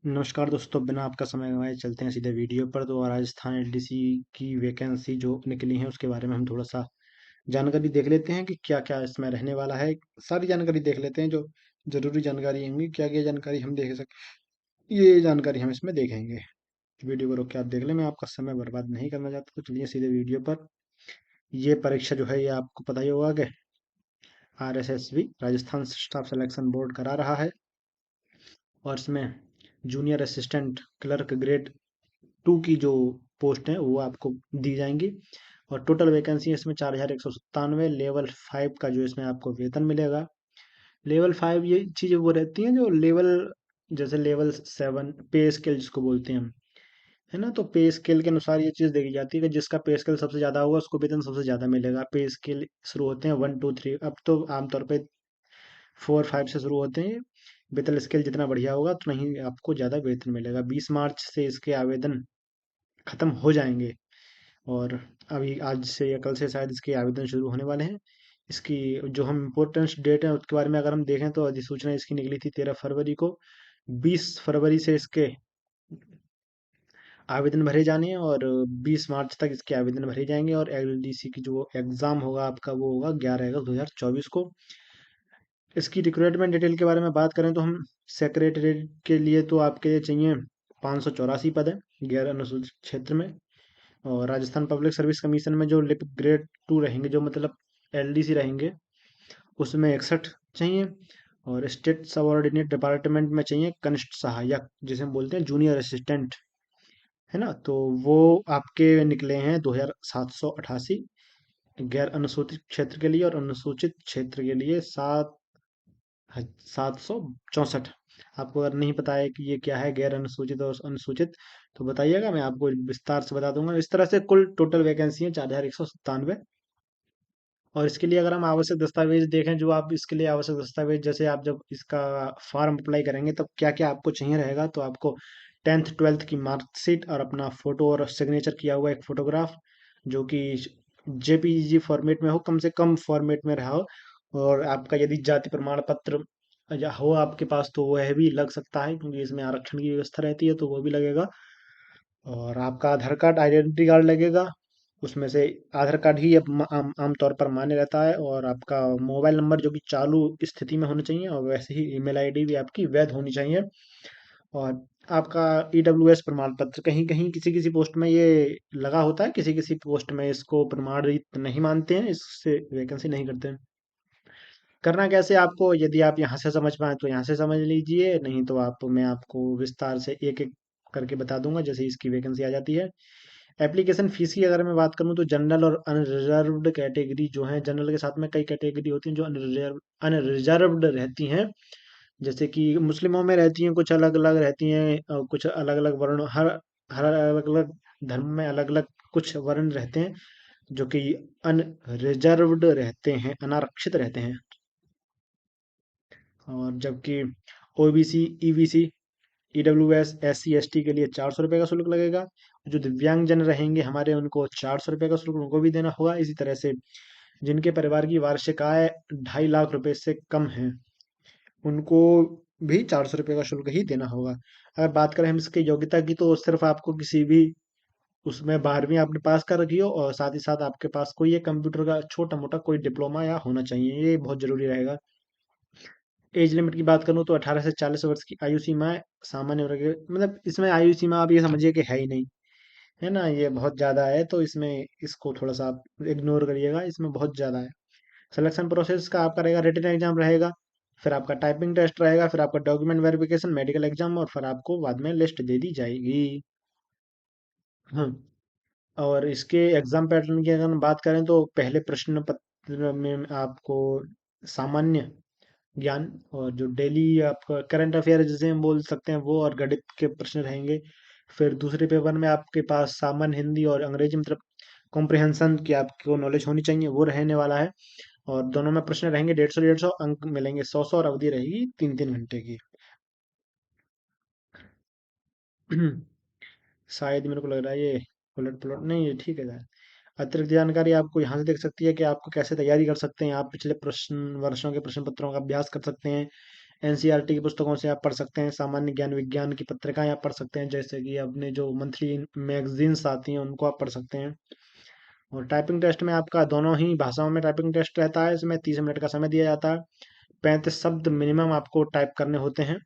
नमस्कार दोस्तों, बिना आपका समय गंवाए चलते हैं सीधे वीडियो पर। तो राजस्थान एलडीसी की वैकेंसी जो निकली है उसके बारे में हम थोड़ा सा जानकारी देख लेते हैं कि क्या क्या इसमें रहने वाला है। सारी जानकारी देख लेते हैं, जो जरूरी जानकारी होंगी, क्या क्या जानकारी हम देख सक ये जानकारी हम इसमें देखेंगे। वीडियो को रोक के आप देख लें, मैं आपका समय बर्बाद नहीं करना चाहता, तो चलिए सीधे वीडियो पर। ये परीक्षा जो है ये आपको पता ही होगा कि RSSB Rajasthan staff selection board करा रहा है, और इसमें जूनियर असिस्टेंट क्लर्क ग्रेड 2 की जो पोस्ट है वो आपको दी जाएंगी। और टोटल वैकेंसी इसमें 4197। लेवल 5 का जो इसमें आपको वेतन मिलेगा। लेवल 5 ये चीज़ें वो रहती हैं जो लेवल, जैसे लेवल 7 पे स्केल जिसको बोलते हैं हम, है ना। तो पे स्केल के अनुसार ये चीज़ देखी जाती है कि जिसका पे स्केल सबसे ज़्यादा होगा उसको वेतन सबसे ज़्यादा मिलेगा। पे स्केल शुरू होते हैं 1 2 3, अब तो आमतौर पे 4 5 से शुरू होते हैं। वेतन स्केल जितना बढ़िया होगा उतना ही आपको ज़्यादा वेतन मिलेगा। 20 मार्च से इसके आवेदन खत्म हो जाएंगे, और अभी आज से या कल से शायद इसके आवेदन शुरू होने वाले हैं। इसकी जो हम इम्पोर्टेंस डेट है उसके बारे में अगर हम देखें तो अधिसूचना इसकी निकली थी 13 फरवरी को। 20 फरवरी से इसके आवेदन भरे जाने हैं, और 20 मार्च तक इसके आवेदन भरे जाएंगे। और LDC की जो एग्ज़ाम होगा आपका वो होगा 11 अगस्त 2024 को। इसकी रिक्रूटमेंट डिटेल के बारे में बात करें तो हम सेक्रेटरीट के लिए तो आपके लिए चाहिए 584 पद है गैर अनुसूचित क्षेत्र में। और राजस्थान पब्लिक सर्विस कमीशन में जो लिप ग्रेड 2 रहेंगे, जो मतलब LDC रहेंगे, उसमें 61 चाहिए। और स्टेट सबऑर्डिनेट डिपार्टमेंट में चाहिए कनिष्ठ सहायक, जिसे हम बोलते हैं जूनियर असिस्टेंट, है ना। तो वो आपके निकले हैं 2788 गैर अनुसूचित क्षेत्र के लिए। और अनुसूचित क्षेत्र के लिए 764। आपको अगर नहीं पता है कि ये क्या है गैर अनुसूचित और अनुसूचित, तो बताइएगा, मैं आपको विस्तार से बता दूंगा। इस तरह से कुल टोटल वैकेंसी है 4197। और इसके लिए अगर हम आवश्यक दस्तावेज देखें, जो आप इसके लिए आवश्यक दस्तावेज, जैसे आप जब इसका फॉर्म अप्लाई करेंगे तब क्या क्या आपको चाहिए रहेगा, तो आपको 10th 12th की मार्कशीट और अपना फोटो और सिग्नेचर किया हुआ एक फोटोग्राफ, जो कि JPEG फॉर्मेट में हो, कम से कम फॉर्मेट में रहा हो। और आपका यदि जाति प्रमाण पत्र या हो आपके पास तो वह भी लग सकता है, क्योंकि इसमें आरक्षण की व्यवस्था रहती है, तो वो भी लगेगा। और आपका आधार कार्ड, आइडेंटिटी कार्ड लगेगा। उसमें से आधार कार्ड ही अब आम तौर पर मान्य रहता है। और आपका मोबाइल नंबर जो कि चालू स्थिति में होना चाहिए, और वैसे ही ईमेल आईडी भी आपकी वैध होनी चाहिए। और आपका EWS प्रमाण पत्र, कहीं कहीं किसी किसी पोस्ट में ये लगा होता है, किसी किसी पोस्ट में इसको प्रमाणित नहीं मानते हैं, इससे वैकेंसी नहीं करते हैं। करना कैसे आपको, यदि आप यहाँ से समझ पाए तो यहाँ से समझ लीजिए, नहीं तो आप मैं आपको विस्तार से एक एक करके बता दूंगा जैसे इसकी वैकेंसी आ जाती है। एप्लीकेशन फीस की अगर मैं बात करूं तो जनरल और अनरिजर्व्ड कैटेगरी जो है, जनरल के साथ में कई कैटेगरी होती हैं जो अनरिजर्व्ड रहती हैं। जैसे कि मुस्लिमों में रहती हैं, कुछ अलग अलग रहती हैं, और कुछ अलग अलग वर्ण, हर हर अलग अलग धर्म में अलग अलग कुछ वर्ण रहते हैं जो कि अनरिजर्व्ड रहते हैं, अनारक्षित रहते हैं। और जबकि OBC, EBC, EWS, SC ST के लिए 400 रुपये का शुल्क लगेगा। जो दिव्यांगजन रहेंगे हमारे, उनको 400 रुपये का शुल्क उनको भी देना होगा। इसी तरह से जिनके परिवार की वार्षिक आय 2.5 लाख रुपए से कम है, उनको भी 400 रुपये का शुल्क ही देना होगा। अगर बात करें हम इसकी योग्यता की, तो सिर्फ आपको किसी भी उसमें 12वीं आपने पास कर रखी हो, और साथ ही साथ आपके पास कोई एक कंप्यूटर का छोटा मोटा कोई डिप्लोमा या होना चाहिए, ये बहुत जरूरी रहेगा। एज लिमिट की बात करूँ तो 18 से 40 वर्ष की आयु सीमा है। सामान्य वर्ग मतलब इसमें आयु सीमा आप ये समझिए कि है ही नहीं, है ना। ये बहुत ज़्यादा है, तो इसमें इसको थोड़ा सा आप इग्नोर करिएगा, इसमें बहुत ज़्यादा है। सिलेक्शन प्रोसेस का आपका रहेगा, रिटन एग्जाम रहेगा, फिर आपका टाइपिंग टेस्ट रहेगा, फिर आपका डॉक्यूमेंट वेरिफिकेशन, मेडिकल एग्जाम, और फिर आपको बाद में लिस्ट दे दी जाएगी। हाँ। और इसके एग्जाम पैटर्न की अगर हम बात करें तो पहले प्रश्न पत्र में आपको सामान्य ज्ञान, और जो डेली आपका करंट अफेयर जिसे हम बोल सकते हैं वो, और गणित के प्रश्न रहेंगे। फिर दूसरे पेपर में आपके पास सामान्य हिंदी और अंग्रेजी, मतलब कॉम्प्रिहेंशन की आपको नॉलेज होनी चाहिए, वो रहने वाला है। और दोनों में प्रश्न रहेंगे, 150 अंक मिलेंगे, 100 और अवधि रहेगी 3 3 घंटे की। शायद मेरे को लग रहा है ये उलट पुलट नहीं, ये ठीक है यार। अतिरिक्त जानकारी आपको यहाँ से देख सकती है कि आपको कैसे तैयारी कर सकते हैं। आप पिछले प्रश्न वर्षों के प्रश्न पत्रों का अभ्यास कर सकते हैं। एनसीईआरटी की पुस्तकों से आप पढ़ सकते हैं, सामान्य ज्ञान विज्ञान की पत्रिकाएं आप पढ़ सकते हैं, जैसे कि अपने जो मंथली मैगजीन्स आती हैं उनको आप पढ़ सकते हैं। और टाइपिंग टेस्ट में आपका दोनों ही भाषाओं में टाइपिंग टेस्ट रहता है। इसमें 30 मिनट का समय दिया जाता है। 35 शब्द मिनिमम आपको टाइप करने होते हैं,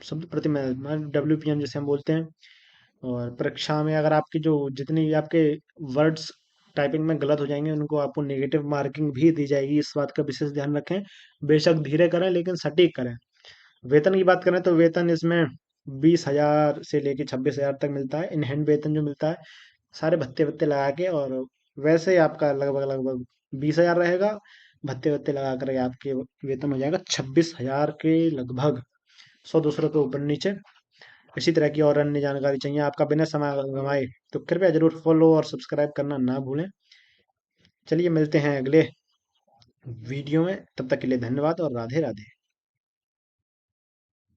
शब्द प्रति मिनट, WPM जिसे हम बोलते हैं। और परीक्षा में अगर आपकी जो जितनी भी आपके वर्ड्स टाइपिंग में गलत हो जाएंगे उनको आपको नेगेटिव मार्किंग भी दी जाएगी, इस बात का विशेष ध्यान रखें। बेशक धीरे करें लेकिन सटीक करें। वेतन की बात करें तो वेतन इसमें 20,000 से लेके 26,000 तक मिलता है, इन हैंड वेतन जो मिलता है सारे भत्ते वत्ते लगा के। और वैसे ही आपका लगभग लगभग 20,000 रहेगा, भत्ते वत्ते लगा कर आपके वेतन हो जाएगा 26,000 के लगभग, 100-200 रुपये ऊपर नीचे। इसी तरह की और अन्य जानकारी चाहिए आपका बिना समय गंवाए तो कृपया जरूर फॉलो और सब्सक्राइब करना ना भूलें। चलिए मिलते हैं अगले वीडियो में, तब तक के लिए धन्यवाद और राधे राधे।